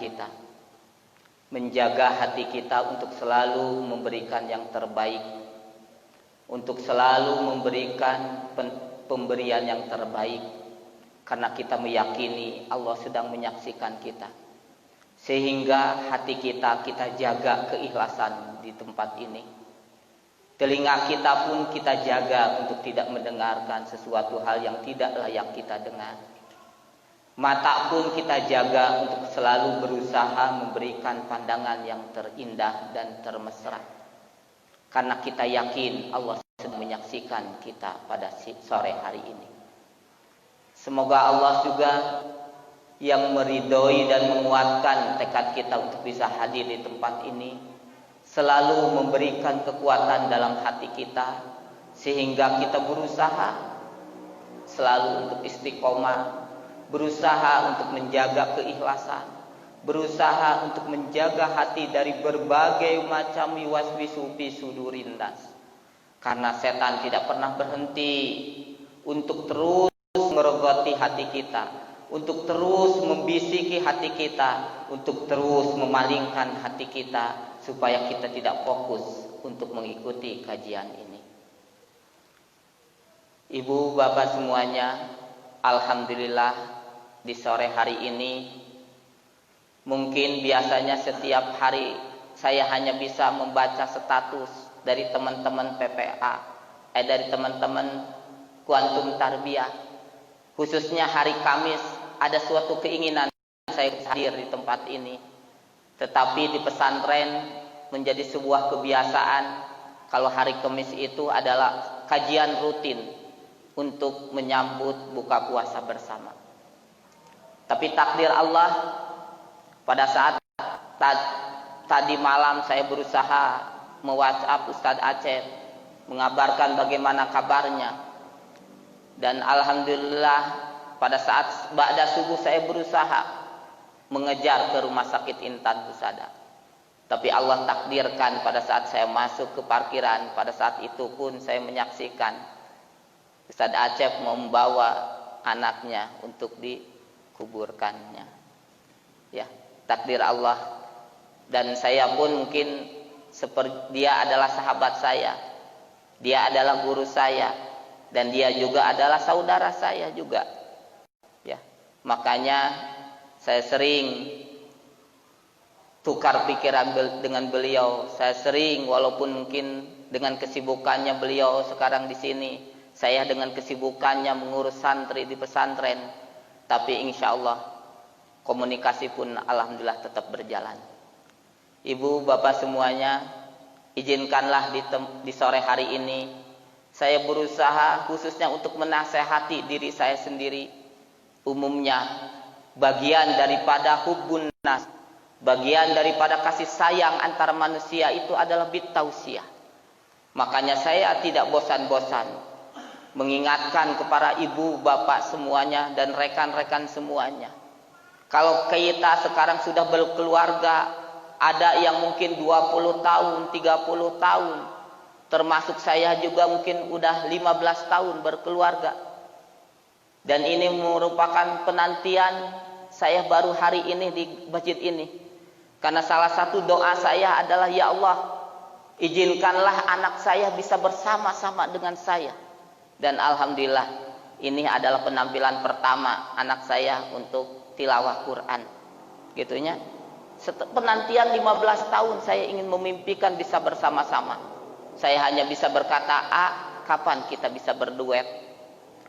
kita, menjaga hati kita untuk selalu memberikan yang terbaik, untuk selalu memberikan pemberian yang terbaik, karena kita meyakini Allah sedang menyaksikan kita. Sehingga hati kita jaga keikhlasan di tempat ini. Telinga kita pun kita jaga untuk tidak mendengarkan sesuatu hal yang tidak layak kita dengar. Mata pun kita jaga untuk selalu berusaha memberikan pandangan yang terindah dan termesra. Karena kita yakin Allah sedang menyaksikan kita pada sore hari ini. Semoga Allah juga yang meridhoi dan menguatkan tekad kita untuk bisa hadir di tempat ini, selalu memberikan kekuatan dalam hati kita, sehingga kita berusaha selalu untuk istiqomah, berusaha untuk menjaga keikhlasan, berusaha untuk menjaga hati dari berbagai macam waswisu fi sudurin nas. Karena setan tidak pernah berhenti untuk terus merogoti hati kita, untuk terus membisiki hati kita, untuk terus memalingkan hati kita supaya kita tidak fokus untuk mengikuti kajian ini. Ibu bapak semuanya, alhamdulillah di sore hari ini, mungkin biasanya setiap hari saya hanya bisa membaca status dari teman-teman PPA, dari teman-teman Kuantum Tarbiyah. Khususnya hari Kamis ada suatu keinginan saya hadir di tempat ini. Tetapi di pesantren menjadi sebuah kebiasaan kalau hari Kamis itu adalah kajian rutin untuk menyambut buka puasa bersama. Tapi takdir Allah, pada saat tadi malam saya berusaha me-WhatsApp Ustadz Aceh mengabarkan bagaimana kabarnya. Dan alhamdulillah pada saat ba'da subuh saya berusaha mengejar ke rumah sakit Intan Husada. Tapi Allah takdirkan pada saat saya masuk ke parkiran, pada saat itu pun saya menyaksikan Ustadz Aceh membawa anaknya untuk dikuburkannya. Ya, takdir Allah. Dan saya pun mungkin seperti dia adalah sahabat saya, dia adalah guru saya, dan dia juga adalah saudara saya juga. Ya, makanya saya sering tukar pikiran dengan beliau. Saya sering, walaupun mungkin dengan kesibukannya beliau sekarang di sini, saya dengan kesibukannya mengurus santri di pesantren, tapi insya Allah komunikasi pun alhamdulillah tetap berjalan. Ibu bapak semuanya, izinkanlah di sore hari ini saya berusaha khususnya untuk menasehati diri saya sendiri. Umumnya bagian daripada hubbun nas, bagian daripada kasih sayang antara manusia itu adalah bitausiah. Makanya saya tidak bosan-bosan mengingatkan kepada ibu bapak semuanya dan rekan-rekan semuanya. Kalau kita sekarang sudah berkeluarga, ada yang mungkin 20 tahun, 30 tahun, termasuk saya juga mungkin udah 15 tahun berkeluarga. Dan ini merupakan penantian saya baru hari ini di masjid ini. Karena salah satu doa saya adalah, ya Allah, izinkanlah anak saya bisa bersama-sama dengan saya. Dan alhamdulillah ini adalah penampilan pertama anak saya untuk tilawah Quran. Gitunya. Penantian 15 tahun saya ingin memimpikan bisa bersama-sama. Saya hanya bisa berkata, kapan kita bisa berduet?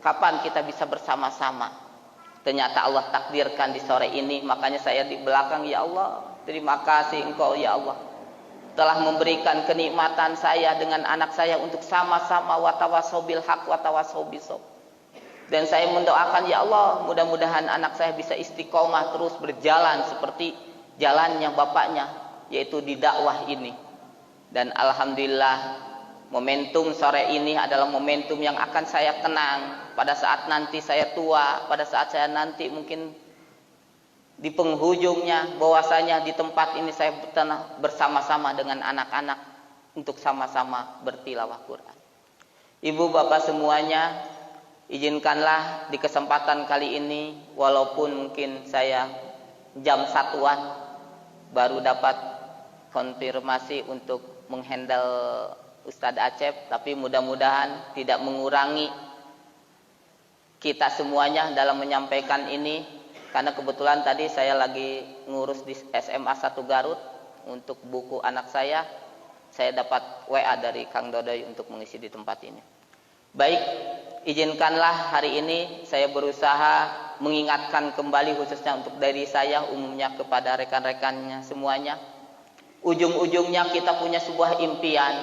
Kapan kita bisa bersama-sama? Ternyata Allah takdirkan di sore ini. Makanya saya di belakang, ya Allah, terima kasih Engkau ya Allah telah memberikan kenikmatan saya dengan anak saya untuk sama-sama watawasau bil haq watawasau bisob. Dan saya mendoakan, ya Allah, mudah-mudahan anak saya bisa istiqomah terus berjalan seperti jalannya bapaknya, yaitu di dakwah ini. Dan alhamdulillah momentum sore ini adalah momentum yang akan saya kenang pada saat nanti saya tua, pada saat saya nanti mungkin di penghujungnya, bahwasanya di tempat ini saya bersama-sama dengan anak-anak untuk sama-sama bertilawah Quran. Ibu bapak semuanya, izinkanlah di kesempatan kali ini, walaupun mungkin saya jam satuan, baru dapat konfirmasi untuk menghandle Ustadz Acep, tapi mudah-mudahan tidak mengurangi kita semuanya dalam menyampaikan ini, karena kebetulan tadi saya lagi ngurus di SMA 1 Garut untuk buku anak saya dapat WA dari Kang Dodoy untuk mengisi di tempat ini. Baik, izinkanlah hari ini saya berusaha mengingatkan kembali khususnya untuk diri saya, umumnya kepada rekan-rekannya semuanya. Ujung-ujungnya kita punya sebuah impian,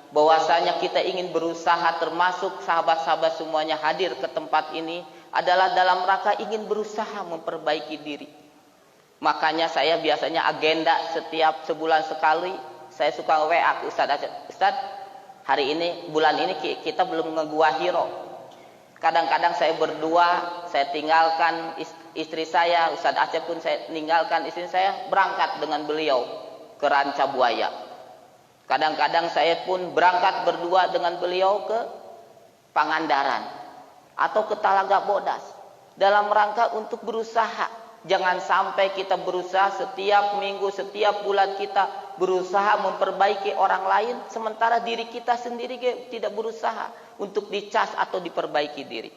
bahwasanya kita ingin berusaha, termasuk sahabat-sahabat semuanya hadir ke tempat ini adalah dalam rangka ingin berusaha memperbaiki diri. Makanya saya biasanya agenda setiap sebulan sekali saya suka WA ke Ustadz Acep, Ustadz, hari ini, bulan ini kita belum ngegua hiro. Kadang-kadang saya berdua, saya tinggalkan istri saya, Ustadz Acep pun saya tinggalkan istri saya, berangkat dengan beliau ke Ranca Buaya. Kadang-kadang saya pun berangkat berdua dengan beliau ke Pangandaran atau ke Talaga Bodas, dalam rangka untuk berusaha. Jangan sampai kita berusaha setiap minggu, setiap bulan kita berusaha memperbaiki orang lain, sementara diri kita sendiri tidak berusaha untuk dicas atau diperbaiki diri.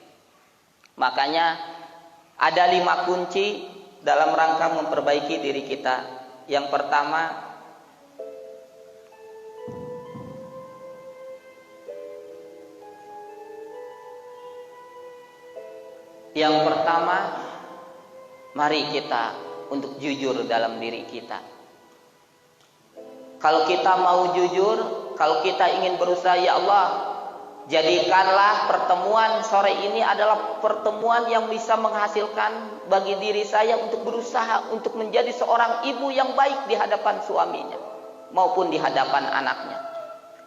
Makanya ada 5 kunci dalam rangka memperbaiki diri kita. Yang pertama, mari kita untuk jujur dalam diri kita. Kalau kita mau jujur, kalau kita ingin berusaha, ya Allah, jadikanlah pertemuan sore ini adalah pertemuan yang bisa menghasilkan bagi diri saya untuk berusaha untuk menjadi seorang ibu yang baik di hadapan suaminya maupun di hadapan anaknya.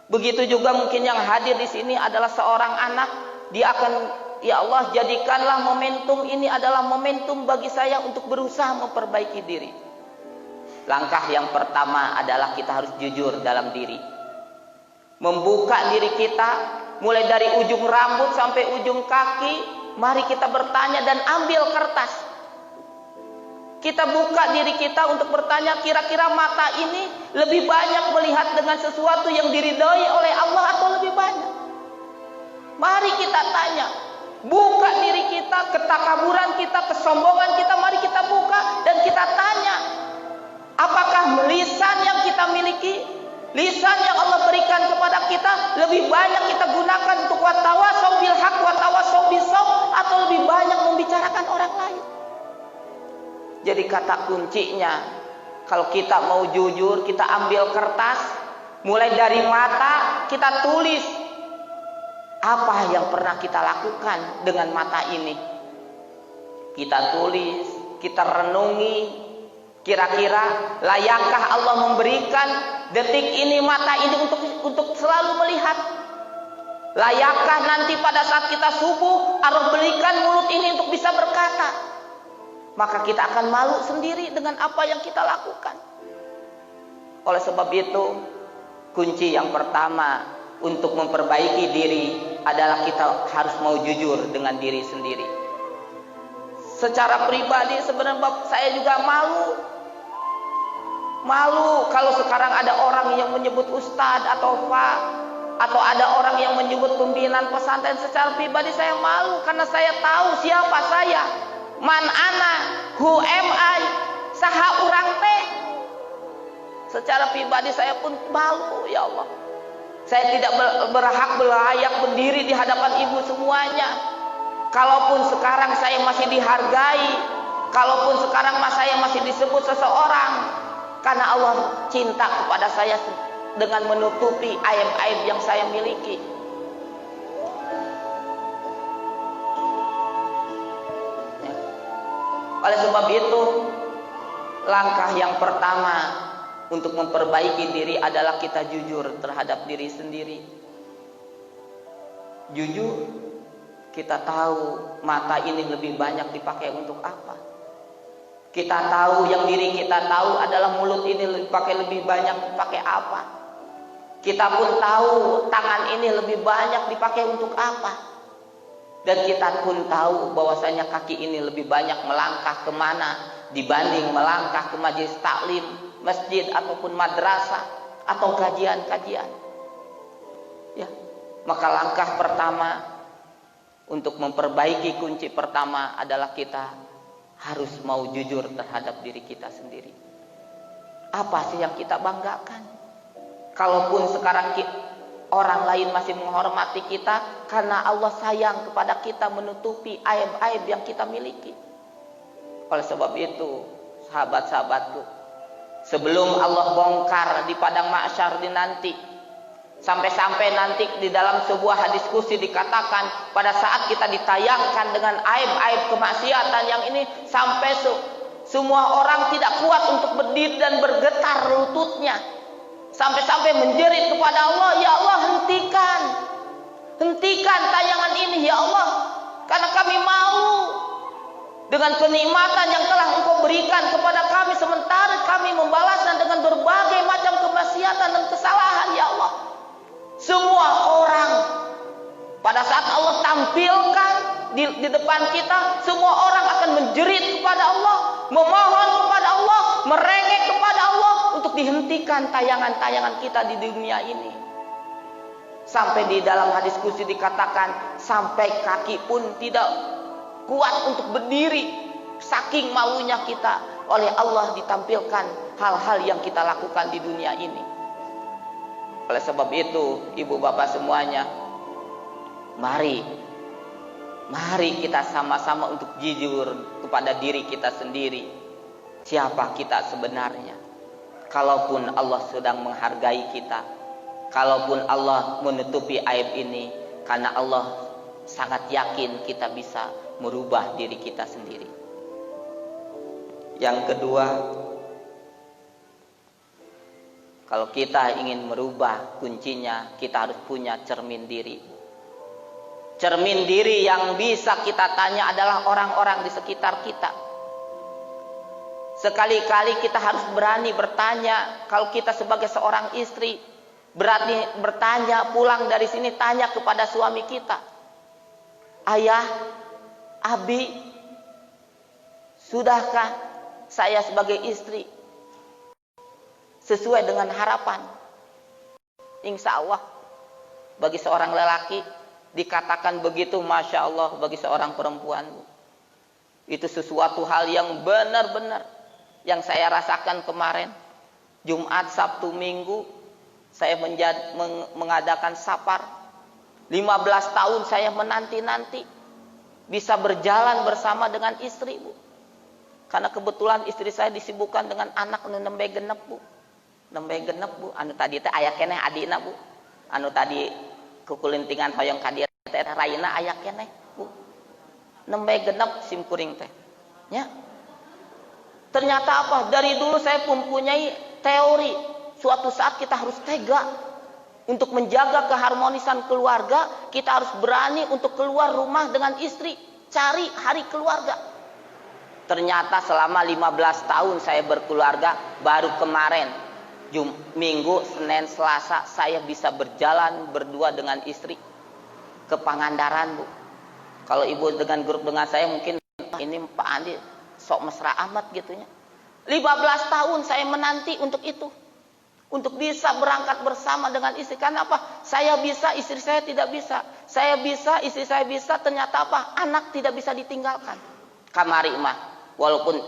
Begitu juga mungkin yang hadir di sini adalah seorang anak, dia akan, ya Allah, jadikanlah momentum ini adalah momentum bagi saya untuk berusaha memperbaiki diri. Langkah yang pertama adalah kita harus jujur dalam diri. Membuka diri kita, mulai dari ujung rambut sampai ujung kaki, mari kita bertanya dan ambil kertas. Kita buka diri kita untuk bertanya, kira-kira mata ini lebih banyak melihat dengan sesuatu yang diridhoi oleh Allah atau lebih banyak? Mari kita tanya. Buka diri kita, ketakaburan kita, kesombongan kita, mari kita buka dan kita tanya, apakah lisan yang kita miliki, lisan yang Allah berikan kepada kita, lebih banyak kita gunakan untuk watawasau bil haq, watawasau bis sabr, atau lebih banyak membicarakan orang lain? Jadi kata kuncinya, kalau kita mau jujur, kita ambil kertas, mulai dari mata, kita tulis apa yang pernah kita lakukan dengan mata ini. Kita tulis, kita renungi, kira-kira layakkah Allah memberikan detik ini mata ini untuk selalu melihat? Layakkah nanti pada saat kita subuh Allah berikan mulut ini untuk bisa berkata? Maka kita akan malu sendiri dengan apa yang kita lakukan. Oleh sebab itu, kunci yang pertama untuk memperbaiki diri adalah kita harus mau jujur dengan diri sendiri. Secara pribadi sebenarnya saya juga malu kalau sekarang ada orang yang menyebut ustadz atau pak, atau ada orang yang menyebut pimpinan pesantren. Secara pribadi saya malu karena saya tahu siapa saya, man ana, who am I, saha urang teh. Secara pribadi saya pun malu, ya Allah. Saya tidak berhak berlayak berdiri di hadapan ibu semuanya. Kalaupun sekarang saya masih dihargai, kalaupun sekarang saya masih disebut seseorang, karena Allah cinta kepada saya dengan menutupi aib-aib yang saya miliki. Oleh sebab itu, langkah yang pertama untuk memperbaiki diri adalah kita jujur terhadap diri sendiri. Jujur, kita tahu mata ini lebih banyak dipakai untuk apa. Kita tahu, yang diri kita tahu adalah mulut ini dipakai lebih banyak dipakai apa. Kita pun tahu tangan ini lebih banyak dipakai untuk apa. Dan kita pun tahu bahwasanya kaki ini lebih banyak melangkah kemana dibanding melangkah ke majelis taklim, masjid ataupun madrasah atau kajian-kajian. Ya, maka langkah pertama untuk memperbaiki kunci pertama adalah kita harus mau jujur terhadap diri kita sendiri. Apa sih yang kita banggakan? Kalaupun sekarang orang lain masih menghormati kita karena Allah sayang kepada kita, menutupi aib-aib yang kita miliki. Oleh sebab itu, sahabat-sahabatku, sebelum Allah bongkar di padang mahsyar di nanti, sampai-sampai nanti di dalam sebuah diskusi dikatakan pada saat kita ditayangkan dengan aib-aib kemaksiatan yang ini, sampai semua orang tidak kuat untuk berdiri dan bergetar lututnya, sampai-sampai menjerit kepada Allah, ya Allah, hentikan tayangan ini ya Allah, karena kami mau dengan kenikmatan yang telah Engkau berikan kepada kami, sementara kami membalasnya dengan berbagai macam kemaksiatan dan kesalahan ya Allah. Semua orang pada saat Allah tampilkan di depan kita, semua orang akan menjerit kepada Allah, memohon kepada Allah, merengek kepada Allah untuk dihentikan tayangan-tayangan kita di dunia ini. Sampai di dalam hadis qudsi dikatakan, sampai kaki pun tidak kuat untuk berdiri, saking malunya kita oleh Allah ditampilkan hal-hal yang kita lakukan di dunia ini. Oleh sebab itu, ibu bapak semuanya, mari kita sama-sama untuk jujur kepada diri kita sendiri. Siapa kita sebenarnya? Kalaupun Allah sedang menghargai kita, kalaupun Allah menutupi aib ini, karena Allah sangat yakin kita bisa merubah diri kita sendiri. Yang kedua, kalau kita ingin merubah, kuncinya kita harus punya cermin diri. Cermin diri yang bisa kita tanya adalah orang-orang di sekitar kita. Sekali-kali kita harus berani bertanya. Kalau kita sebagai seorang istri, berani bertanya, pulang dari sini tanya kepada suami kita, ayah, abi, sudahkah saya sebagai istri sesuai dengan harapan? Insya Allah bagi seorang lelaki dikatakan begitu, Masya Allah, bagi seorang perempuan itu sesuatu hal yang benar-benar. Yang saya rasakan kemarin Jumat, Sabtu, Minggu, saya mengadakan safar. 15 tahun saya menanti-nanti bisa berjalan bersama dengan istri, Bu. Karena kebetulan istri saya disibukkan dengan anak anu nembe genep, Bu. Nembe genep, Bu. Anu tadi teh aya keneh adina, Bu. Anu tadi kukulintingan hoyong kadir teh raina aya keneh, Bu. Nembe genep simkuring teh. Ya. Ternyata apa? Dari dulu saya mempunyai teori, suatu saat kita harus tega untuk menjaga keharmonisan keluarga. Kita harus berani untuk keluar rumah dengan istri, cari hari keluarga. Ternyata selama 15 tahun saya berkeluarga, baru kemarin Minggu, Senin, Selasa saya bisa berjalan berdua dengan istri ke Pangandaran, Bu. Kalau ibu dengan grup dengan saya mungkin ini Pak Andi sok mesra amat gitunya. 15 tahun saya menanti untuk itu, untuk bisa berangkat bersama dengan istri. Karena apa? Saya bisa, istri saya tidak bisa. Saya bisa, istri saya bisa. Ternyata apa? Anak tidak bisa ditinggalkan. Kamari mah, walaupun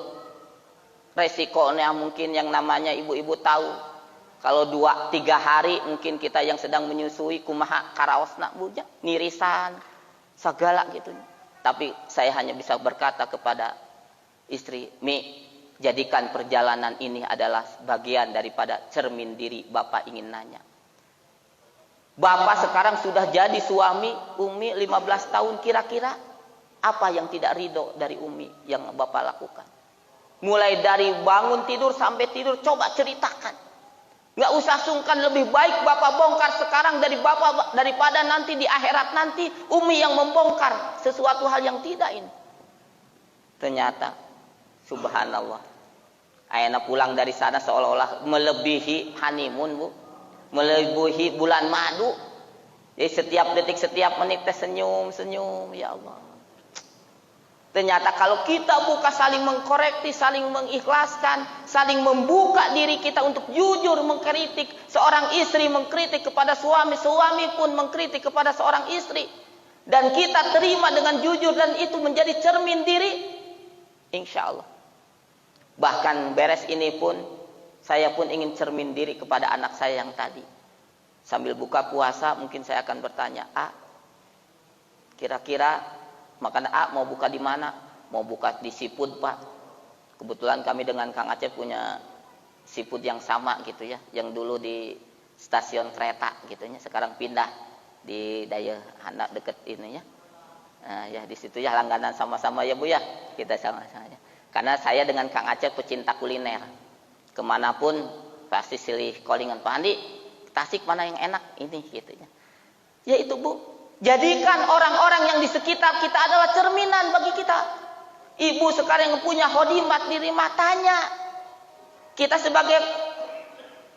resikonya mungkin yang namanya ibu-ibu tahu. Kalau 2-3 hari mungkin kita yang sedang menyusui kumaha karaosna buja, nirisan, segala gitu. Tapi saya hanya bisa berkata kepada istri, Mi, jadikan perjalanan ini adalah bagian daripada cermin diri Bapak ingin nanya. Bapak sekarang sudah jadi suami Umi 15 tahun, kira-kira apa yang tidak ridho dari Umi yang Bapak lakukan? Mulai dari bangun tidur sampai tidur, coba ceritakan. Nggak usah sungkan, lebih baik Bapak bongkar sekarang dari Bapak daripada nanti di akhirat nanti Umi yang membongkar sesuatu hal yang tidak ini. Ternyata subhanallah, Ayana pulang dari sana seolah-olah melebihi honeymoon, Bu. Melebihi bulan madu. Jadi setiap detik, setiap menit senyum, ya Allah. Ternyata kalau kita buka saling mengkoreksi, saling mengikhlaskan, saling membuka diri kita untuk jujur mengkritik, seorang istri mengkritik kepada suami, suami pun mengkritik kepada seorang istri, dan kita terima dengan jujur dan itu menjadi cermin diri, insya Allah. Bahkan beres ini pun, saya pun ingin cermin diri kepada anak saya yang tadi. Sambil buka puasa mungkin saya akan bertanya, kira-kira makan mau buka di mana? Mau buka di Siput, Pak. Kebetulan kami dengan Kang Aceh punya Siput yang sama gitu ya, yang dulu di stasiun kereta gitu ya, sekarang pindah di Daya Anak deket ini ya. Nah, ya di situ ya langganan sama-sama ya Bu ya. Kita sama-sama ya. Karena saya dengan Kang Aceh pecinta kuliner. Kemanapun pasti silih callingan, Pak Andi, Tasik mana yang enak ini gitu ya. Ya itu Bu. Jadikan orang-orang yang di sekitar kita adalah cerminan bagi kita. Ibu sekarang yang punya khodimat di rumah, tanya. Kita sebagai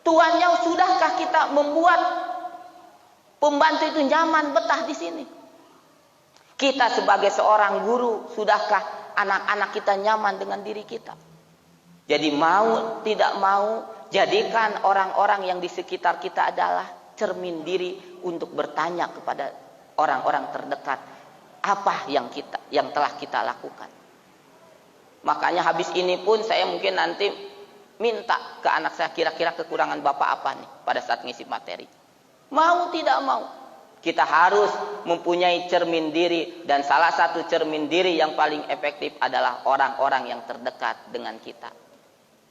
tuannya, sudahkah kita membuat pembantu itu nyaman betah di sini? Kita sebagai seorang guru, sudahkah anak-anak kita nyaman dengan diri kita? Jadi mau tidak mau, jadikan orang-orang yang di sekitar kita adalah cermin diri untuk bertanya kepada orang-orang terdekat, apa yang telah kita lakukan. Makanya habis ini pun saya mungkin nanti minta ke anak saya, kira-kira kekurangan bapak apa nih pada saat ngisi materi. Mau tidak mau, kita harus mempunyai cermin diri, dan salah satu cermin diri yang paling efektif adalah orang-orang yang terdekat dengan kita.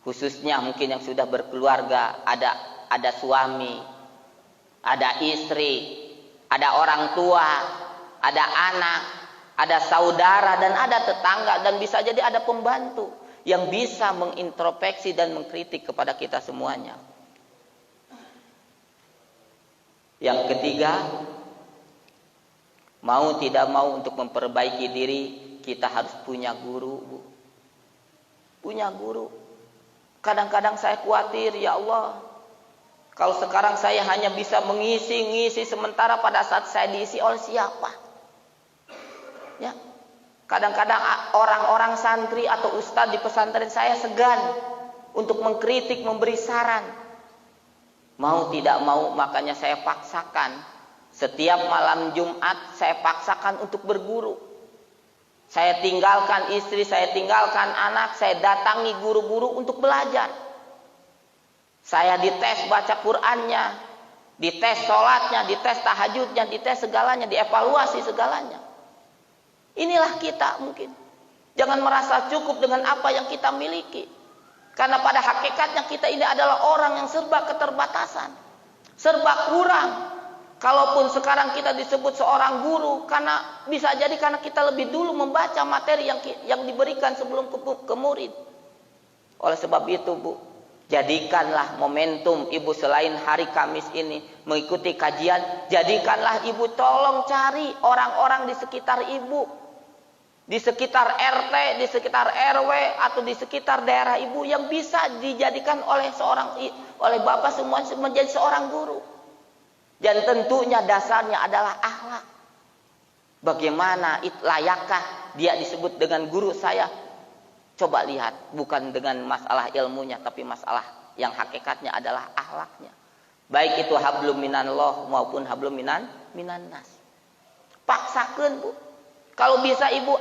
Khususnya mungkin yang sudah berkeluarga, ada suami, ada istri, ada orang tua, ada anak, ada saudara, dan ada tetangga, dan bisa jadi ada pembantu yang bisa mengintrospeksi dan mengkritik kepada kita semuanya. Yang ketiga, mau tidak mau untuk memperbaiki diri, kita harus punya guru, Bu. Punya guru. Kadang-kadang saya khawatir, ya Allah, kalau sekarang saya hanya bisa mengisi sementara pada saat saya diisi oleh siapa? Ya. Kadang-kadang orang-orang santri atau ustadz di pesantren saya segan untuk mengkritik, memberi saran. Mau tidak mau, makanya saya paksakan. Setiap malam Jumat saya paksakan untuk berguru. Saya tinggalkan istri, saya tinggalkan anak, saya datangi guru-guru untuk belajar. Saya dites baca Qur'annya, dites sholatnya, dites tahajudnya, dites segalanya, dievaluasi segalanya. Inilah kita mungkin. Jangan merasa cukup dengan apa yang kita miliki. Karena pada hakikatnya kita ini adalah orang yang serba keterbatasan, serba kurang. Kalaupun sekarang kita disebut seorang guru, karena bisa jadi karena kita lebih dulu membaca materi yang diberikan sebelum ke murid. Oleh sebab itu, Bu, jadikanlah momentum Ibu selain hari Kamis ini mengikuti kajian, jadikanlah Ibu tolong cari orang-orang di sekitar Ibu, di sekitar RT, di sekitar RW, atau di sekitar daerah Ibu yang bisa dijadikan oleh Bapak semua menjadi seorang guru. Dan tentunya dasarnya adalah akhlak. Bagaimana layakkah dia disebut dengan guru saya? Coba lihat, bukan dengan masalah ilmunya, tapi masalah yang hakikatnya adalah akhlaknya. Baik itu hablum minallah maupun hablum minan nas. Paksakan, Bu. Kalau bisa Ibu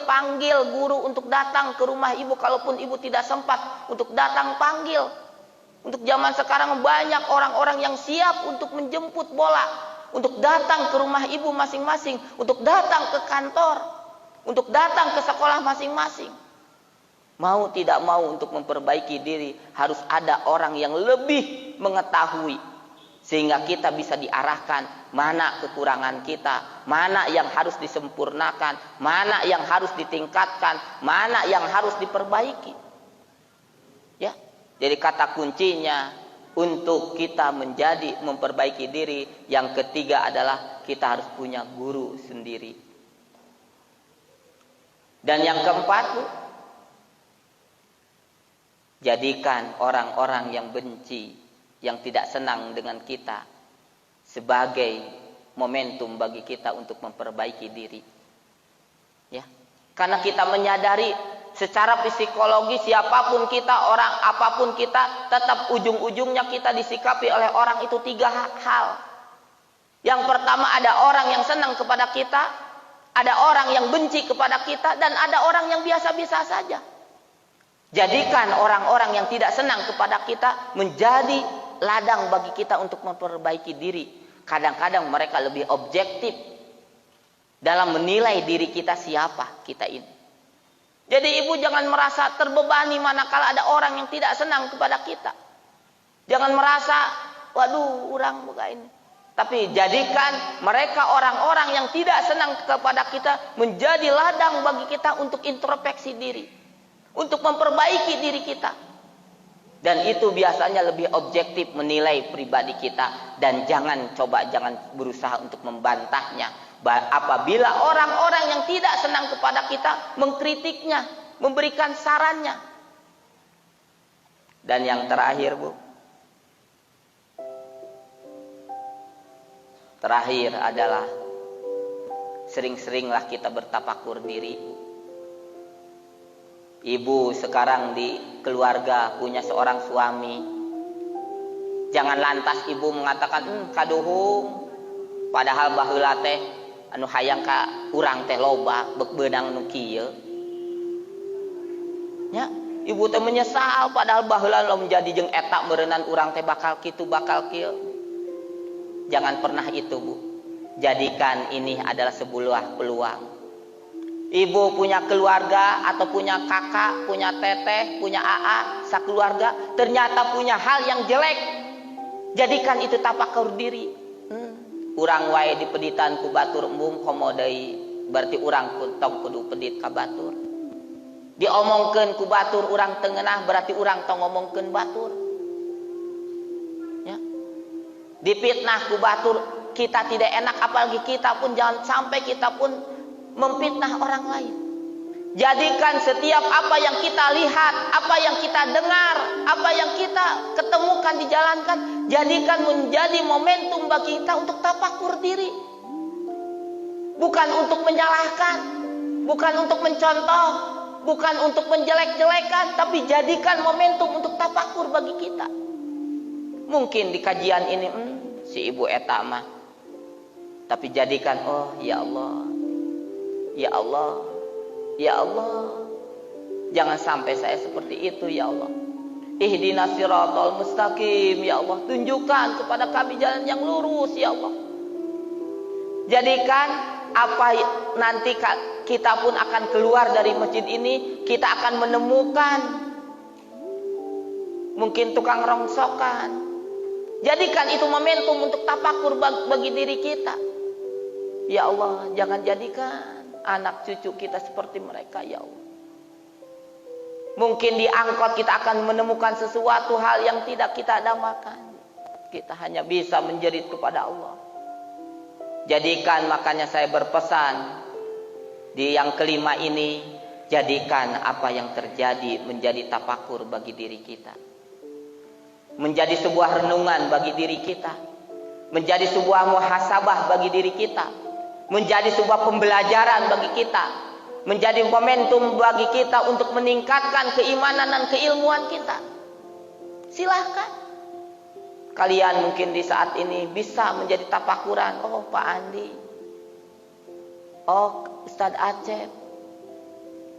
panggil guru untuk datang ke rumah Ibu. Kalaupun Ibu tidak sempat untuk datang, panggil. Untuk zaman sekarang banyak orang-orang yang siap untuk menjemput bola, untuk datang ke rumah Ibu masing-masing, untuk datang ke kantor, untuk datang ke sekolah masing-masing. Mau tidak mau untuk memperbaiki diri, harus ada orang yang lebih mengetahui, sehingga kita bisa diarahkan mana kekurangan kita, mana yang harus disempurnakan, mana yang harus ditingkatkan, mana yang harus diperbaiki. Ya, jadi kata kuncinya untuk kita memperbaiki diri, yang ketiga adalah kita harus punya guru sendiri. Dan yang keempat, Bu, jadikan orang-orang yang benci, yang tidak senang dengan kita sebagai momentum bagi kita untuk memperbaiki diri. Ya. Karena kita menyadari secara psikologi siapapun kita, orang apapun kita, tetap ujung-ujungnya kita disikapi oleh orang itu 3 hal. Yang pertama, ada orang yang senang kepada kita, ada orang yang benci kepada kita, dan ada orang yang biasa-biasa saja. Jadikan orang-orang yang tidak senang kepada kita menjadi ladang bagi kita untuk memperbaiki diri. Kadang-kadang mereka lebih objektif dalam menilai diri kita siapa kita ini. Jadi ibu jangan merasa terbebani manakala ada orang yang tidak senang kepada kita. Jangan merasa, waduh, orang buka ini. Tapi jadikan mereka orang-orang yang tidak senang kepada kita menjadi ladang bagi kita untuk introspeksi diri, untuk memperbaiki diri kita. Dan itu biasanya lebih objektif menilai pribadi kita. Dan jangan berusaha untuk membantahnya. Apabila orang-orang yang tidak senang kepada kita mengkritiknya, memberikan sarannya. Dan yang terakhir, Bu. Terakhir adalah sering-seringlah kita bertafakur diri. Ibu sekarang di keluarga punya seorang suami. Jangan lantas ibu mengatakan kaduhung, padahal baheula teh anu hayang ka urang teh loba beuk beunang nu kieu. Nya, ibu teh menyesal padahal baheula lamun jadi jeung eta meureunnan urang teh bakal kitu bakal kieu. Jangan pernah itu, Bu. Jadikan ini adalah sebuah peluang. Ibu punya keluarga atau punya kakak, punya teteh, punya aa, sakeluarga, ternyata punya hal yang jelek. Jadikan itu tafakur diri. Urang wae dipeditan ku batur embung komo deui, berarti urang tong kudu pedit ka batur. Diomongkeun ku batur urang teu ngeunah, berarti urang tong ngomongkeun batur. Ya. Dipitnah ku batur, kita tidak enak, apalagi kita pun jangan sampai kita pun memfitnah orang lain. Jadikan setiap apa yang kita lihat, apa yang kita dengar, apa yang kita ketemukan dijalankan, jadikan menjadi momentum bagi kita untuk tafakur diri. Bukan untuk menyalahkan, bukan untuk mencontoh, bukan untuk menjelek-jelekan, tapi jadikan momentum untuk tafakur bagi kita. Mungkin di kajian ini si ibu eta mah, tapi jadikan, oh ya Allah, ya Allah, ya Allah, jangan sampai saya seperti itu ya Allah. Ihdinas siratal mustaqim ya Allah, tunjukkan kepada kami jalan yang lurus ya Allah. Jadikan apa nanti kita pun akan keluar dari masjid ini, kita akan menemukan mungkin tukang rongsokan. Jadikan itu momentum untuk tafakur bagi diri kita. Ya Allah, jangan jadikan anak cucu kita seperti mereka ya Allah. Mungkin di angkot kita akan menemukan sesuatu hal yang tidak kita damakan. Kita hanya bisa menjerit kepada Allah. Jadikan, makanya saya berpesan di yang kelima ini, jadikan apa yang terjadi menjadi tafakur bagi diri kita. Menjadi sebuah renungan bagi diri kita. Menjadi sebuah muhasabah bagi diri kita. Menjadi sebuah pembelajaran bagi kita. Menjadi momentum bagi kita untuk meningkatkan keimanan dan keilmuan kita. Silahkan. Kalian mungkin di saat ini bisa menjadi tafakuran. Oh Pak Andi. Oh Ustadz Acep.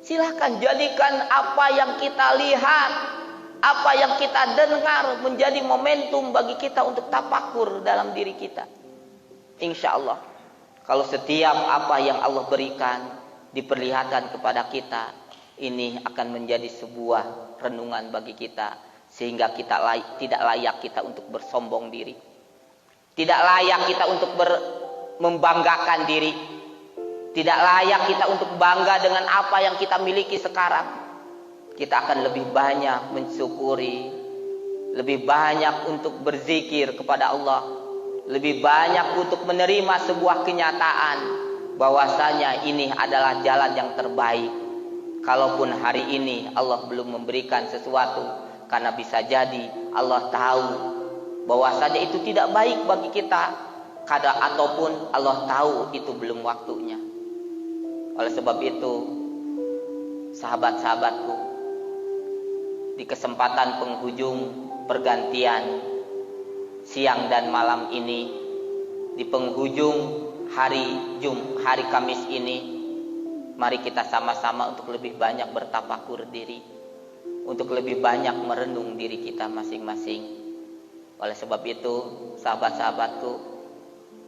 Silahkan jadikan apa yang kita lihat, apa yang kita dengar menjadi momentum bagi kita untuk tafakur dalam diri kita. Insya Allah, kalau setiap apa yang Allah berikan diperlihatkan kepada kita, ini akan menjadi sebuah renungan bagi kita, sehingga kita tidak layak kita untuk bersombong diri, tidak layak kita untuk membanggakan diri, tidak layak kita untuk bangga dengan apa yang kita miliki sekarang. Kita akan lebih banyak mensyukuri, lebih banyak untuk berzikir kepada Allah, lebih banyak untuk menerima sebuah kenyataan bahwasanya ini adalah jalan yang terbaik. Kalaupun hari ini Allah belum memberikan sesuatu, karena bisa jadi Allah tahu bahwasanya itu tidak baik bagi kita. ataupun Allah tahu itu belum waktunya. Oleh sebab itu, sahabat-sahabatku, di kesempatan penghujung pergantian siang dan malam ini, di penghujung hari Kamis ini, mari kita sama-sama untuk lebih banyak bertafakur diri, untuk lebih banyak merenung diri kita masing-masing. Oleh sebab itu, sahabat-sahabatku,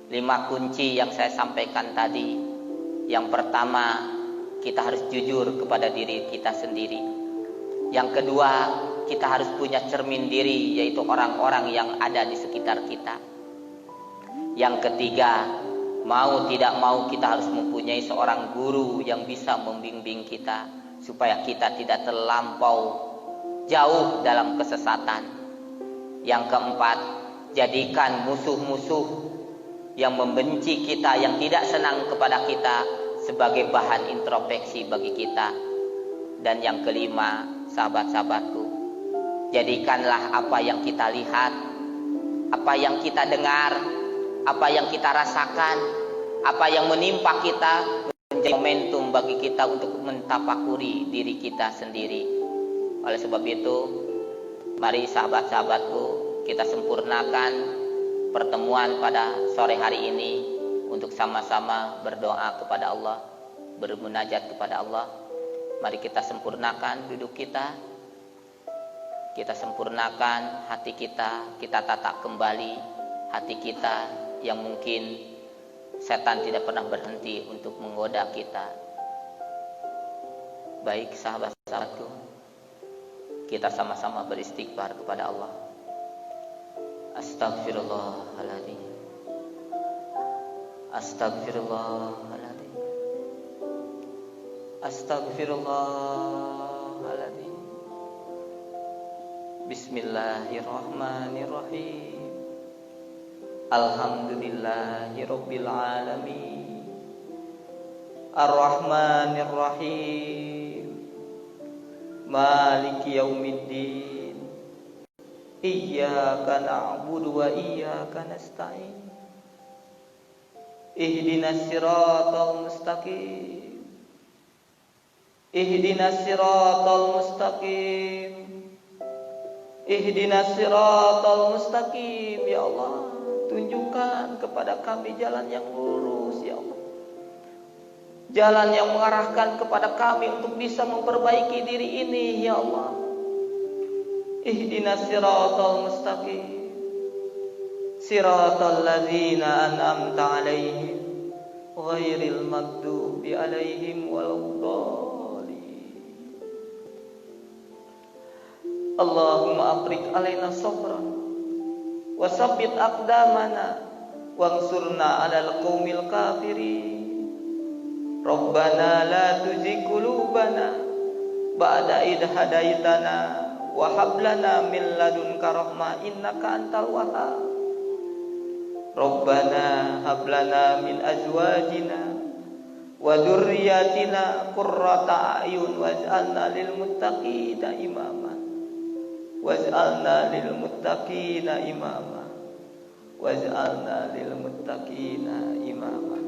5 kunci yang saya sampaikan tadi. Yang pertama, kita harus jujur kepada diri kita sendiri. Yang kedua, kita harus punya cermin diri, yaitu orang-orang yang ada di sekitar kita. Yang ketiga, mau tidak mau kita harus mempunyai seorang guru yang bisa membimbing kita, supaya kita tidak terlampau jauh dalam kesesatan. Yang keempat, jadikan musuh-musuh yang membenci kita, yang tidak senang kepada kita, sebagai bahan introspeksi bagi kita. Dan yang kelima, sahabat-sahabatku, jadikanlah apa yang kita lihat, apa yang kita dengar, apa yang kita rasakan, apa yang menimpa kita, menjadi momentum bagi kita untuk mentafakuri diri kita sendiri. Oleh sebab itu, mari sahabat-sahabatku, kita sempurnakan pertemuan pada sore hari ini untuk sama-sama berdoa kepada Allah, bermunajat kepada Allah. Mari kita sempurnakan duduk kita, kita sempurnakan hati kita tata kembali hati kita yang mungkin setan tidak pernah berhenti untuk menggoda kita. Baik sahabat-sahabatku, kita sama-sama beristighfar kepada Allah. Astagfirullahaladzim, astagfirullahaladzim, astagfirullahaladzim. Bismillahirrahmanirrahim. Alhamdulillahirabbil alamin. Arrahmanirrahim. Maliki yaumiddin. Iyyaka na'budu wa iyyaka nasta'in. Ihdinas siratal mustaqim. Ihdinas siratal mustaqim. Ihdinas siratal mustaqim. Ya Allah, tunjukkan kepada kami jalan yang lurus, ya Allah. Jalan yang mengarahkan kepada kami untuk bisa memperbaiki diri ini, ya Allah. Ihdinas siratal mustaqim. Siratal ladzina an'amta 'alaihim ghairil maghdubi 'alaihim waladdallin. Allahumma afrik 'alaina sabran wa tsabbit aqdamana wansurna 'alal qaumil kafirin. Rabbana la tuzigh qulubana ba'da idh hadaitana wa hab lana min ladunka rahmah innaka antal wahhab. Rabbana hab lana min azwajina wa dzurriyyatina qurrata a'yun waj'alna lil muttaqina imama. Waj'alna lil muttaqina imama. Waj'alna lil muttaqina imama.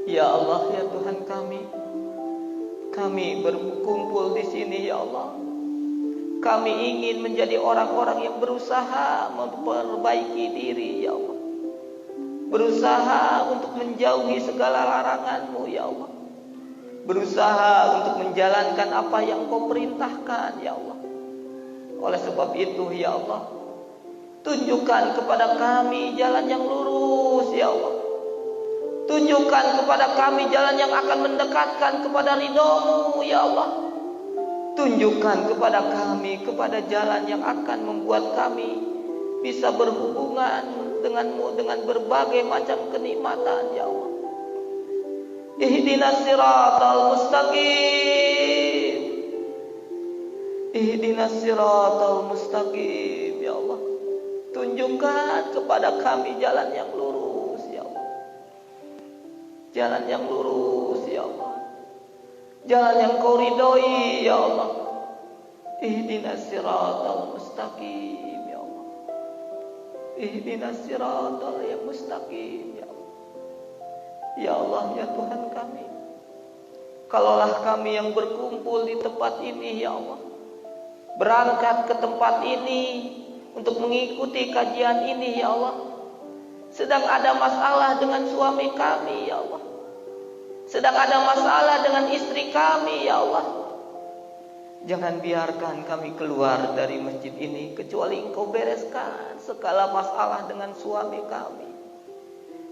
Ya Allah, ya Tuhan kami berkumpul di sini, ya Allah. Kami ingin menjadi orang-orang yang berusaha memperbaiki diri, ya Allah. Berusaha untuk menjauhi segala larangan-Mu, ya Allah. Berusaha untuk menjalankan apa yang Kau perintahkan, ya Allah. Oleh sebab itu, ya Allah, tunjukkan kepada kami jalan yang lurus, ya Allah. Tunjukkan kepada kami jalan yang akan mendekatkan kepada ridho-Mu, ya Allah. Tunjukkan kepada kami kepada jalan yang akan membuat kami bisa berhubungan dengan-Mu dengan berbagai macam kenikmatan, ya Allah. Ihdinas siratal mustaqim. Ihdinas siratal mustaqim, ya Allah. Tunjukkan kepada kami jalan yang lurus, ya Allah. Jalan yang lurus, ya Allah. Jalan yang Kau ridhoi, ya Allah. Ihdinas siratal mustaqim, ya Allah. Ihdinas siratal yang mustaqim ya Allah. Ya Allah ya Tuhan kami, kalaulah kami yang berkumpul di tempat ini ya Allah, berangkat ke tempat ini untuk mengikuti kajian ini ya Allah, sedang ada masalah dengan suami kami ya Allah, sedang ada masalah dengan istri kami ya Allah, jangan biarkan kami keluar dari masjid ini kecuali Engkau bereskan segala masalah dengan suami kami,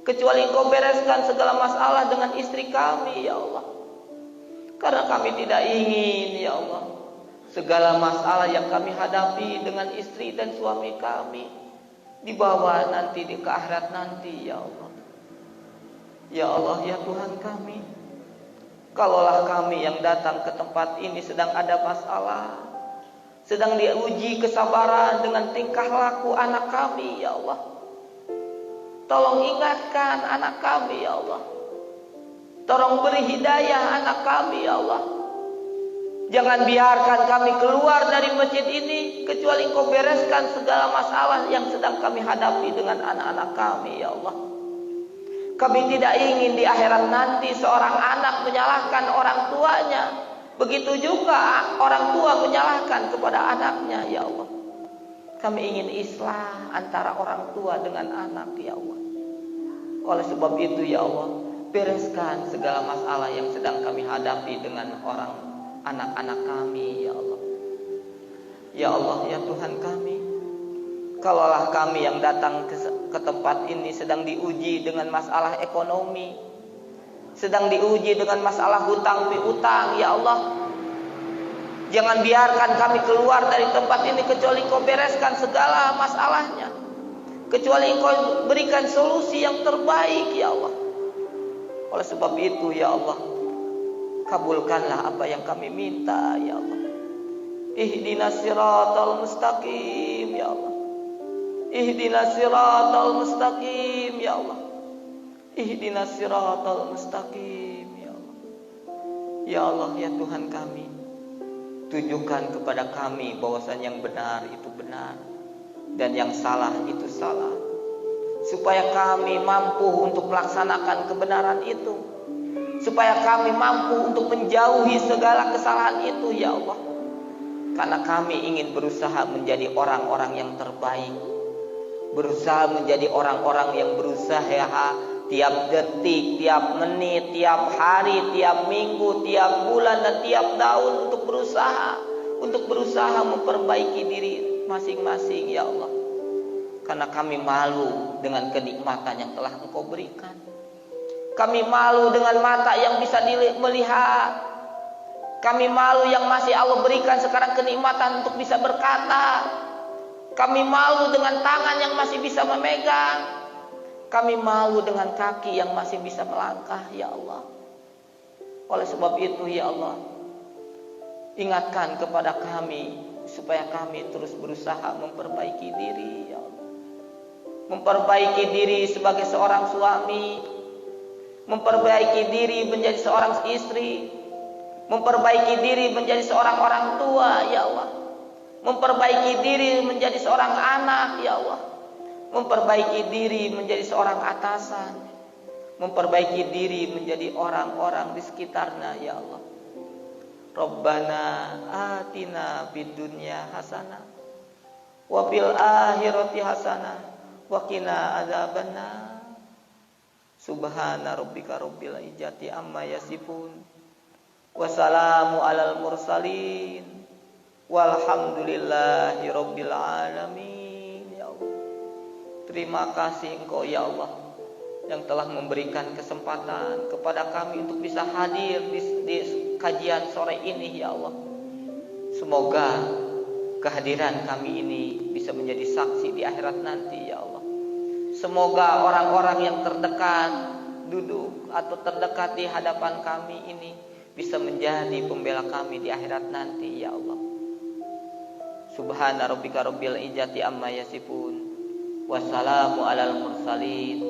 kecuali Engkau bereskan segala masalah dengan istri kami ya Allah. Karena kami tidak ingin ya Allah, segala masalah yang kami hadapi dengan istri dan suami kami dibawa nanti di akhirat nanti ya Allah. Ya Allah ya Tuhan kami, kalaulah kami yang datang ke tempat ini sedang ada masalah, sedang diuji kesabaran dengan tingkah laku anak kami ya Allah, tolong ingatkan anak kami ya Allah, tolong beri hidayah anak kami ya Allah. Jangan biarkan kami keluar dari masjid ini kecuali Engkau bereskan segala masalah yang sedang kami hadapi dengan anak-anak kami ya Allah. Kami tidak ingin di akhirat nanti seorang anak menyalahkan orang tuanya, begitu juga orang tua menyalahkan kepada anaknya ya Allah. Kami ingin islah antara orang tua dengan anak ya Allah. Oleh sebab itu ya Allah, bereskan segala masalah yang sedang kami hadapi dengan anak-anak kami ya Allah. Ya Allah ya Tuhan kami, kalaulah kami yang datang ke tempat ini sedang diuji dengan masalah ekonomi, sedang diuji dengan masalah hutang piutang ya Allah, jangan biarkan kami keluar dari tempat ini kecuali Engkau bereskan segala masalahnya, kecuali Engkau berikan solusi yang terbaik ya Allah. Oleh sebab itu ya Allah, kabulkanlah apa yang kami minta ya Allah. Ihdinas siratal mustaqim ya Allah. Ihdinas siratal mustaqim ya Allah. Ihdinas siratal mustaqim ya Allah. Ya Allah ya Tuhan kami, tunjukkan kepada kami bahwasan yang benar itu benar dan yang salah itu salah, supaya kami mampu untuk melaksanakan kebenaran itu, supaya kami mampu untuk menjauhi segala kesalahan itu ya Allah. Karena kami ingin berusaha menjadi orang-orang yang terbaik, berusaha menjadi orang-orang yang berusaha tiap detik, tiap menit, tiap hari, tiap minggu, tiap bulan dan tiap tahun untuk berusaha memperbaiki diri masing-masing ya Allah. Karena kami malu dengan kenikmatan yang telah Engkau berikan. Kami malu dengan mata yang bisa melihat. Kami malu yang masih Allah berikan sekarang kenikmatan untuk bisa berkata. Kami malu dengan tangan yang masih bisa memegang. Kami malu dengan kaki yang masih bisa melangkah ya Allah. Oleh sebab itu ya Allah, ingatkan kepada kami supaya kami terus berusaha memperbaiki diri ya Allah. Memperbaiki diri sebagai seorang suami, memperbaiki diri menjadi seorang istri, memperbaiki diri menjadi seorang orang tua ya Allah, memperbaiki diri menjadi seorang anak ya Allah, memperbaiki diri menjadi seorang atasan, memperbaiki diri menjadi orang-orang di sekitarnya ya Allah. Rabbana atina fid dunya hasanah wa fil akhirati hasanah wa qina adzabannar. Subhana rabbika rabbil izzati amma yasifun, wassalamu alal mursalin, walhamdulillahi rabbil alamin ya Allah. Terima kasih Engkau ya Allah yang telah memberikan kesempatan kepada kami untuk bisa hadir di kajian sore ini ya Allah. Semoga kehadiran kami ini bisa menjadi saksi di akhirat nanti ya Allah. Semoga orang-orang yang terdekat duduk atau terdekat di hadapan kami ini bisa menjadi pembela kami di akhirat nanti ya Allah. Subhana rabbika rabbil izzati amma yasifun, wassalamu alal mursalin,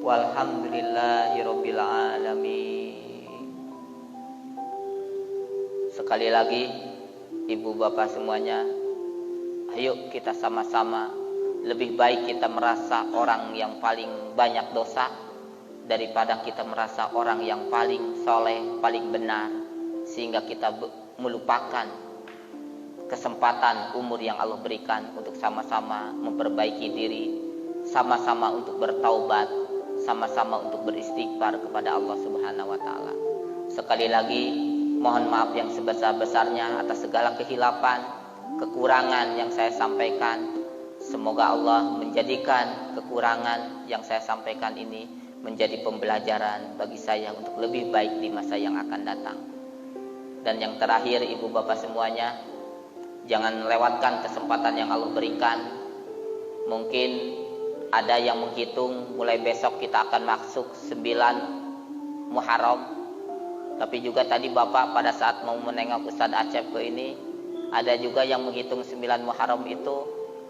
walhamdulillahi rabbil alamin. Sekali lagi, ibu bapak semuanya, ayo kita sama-sama lebih baik kita merasa orang yang paling banyak dosa daripada kita merasa orang yang paling soleh, paling benar, sehingga kita melupakan kesempatan umur yang Allah berikan untuk sama-sama memperbaiki diri, sama-sama untuk bertaubat, sama-sama untuk beristighfar kepada Allah Subhanahu wa taala. Sekali lagi mohon maaf yang sebesar-besarnya atas segala kehilapan, kekurangan yang saya sampaikan. Semoga Allah menjadikan kekurangan yang saya sampaikan ini menjadi pembelajaran bagi saya untuk lebih baik di masa yang akan datang. Dan yang terakhir, ibu bapak semuanya, jangan lewatkan kesempatan yang Allah berikan. Mungkin ada yang menghitung mulai besok kita akan masuk 9 Muharram. Tapi juga tadi bapak pada saat mau menengok Ustadz Acep ke ini, ada juga yang menghitung 9 Muharram itu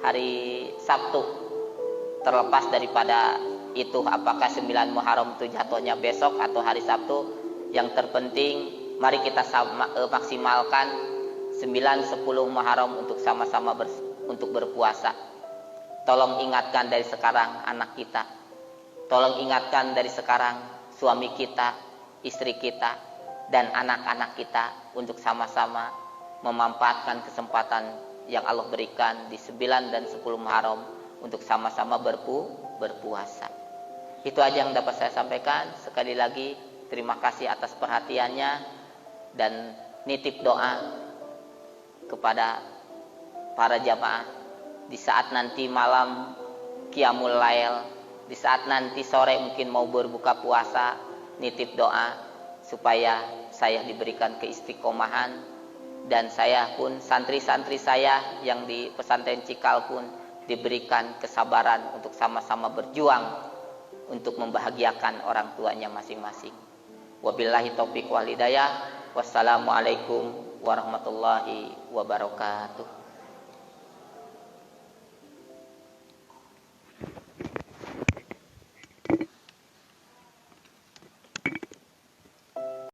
hari Sabtu. Terlepas daripada itu apakah 9 Muharram itu jatuhnya besok atau hari Sabtu, yang terpenting mari kita maksimalkan 9-10 Muharram untuk sama-sama untuk berpuasa. Tolong ingatkan dari sekarang anak kita, tolong ingatkan dari sekarang suami kita, istri kita, dan anak-anak kita untuk sama-sama memanfaatkan kesempatan yang Allah berikan di 9 dan 10 Muharram untuk sama-sama berpuasa. Itu aja yang dapat saya sampaikan. Sekali lagi terima kasih atas perhatiannya, dan nitip doa kepada para jamaah di saat nanti malam Qiyamul Lail, di saat nanti sore mungkin mau berbuka puasa, nitip doa supaya saya diberikan keistiqomahan, dan saya pun, santri-santri saya yang di pesantren Cikal pun diberikan kesabaran untuk sama-sama berjuang untuk membahagiakan orang tuanya masing-masing. Wabillahi taufiq wal hidayah. Wassalamualaikum warahmatullahi wabarakatuh.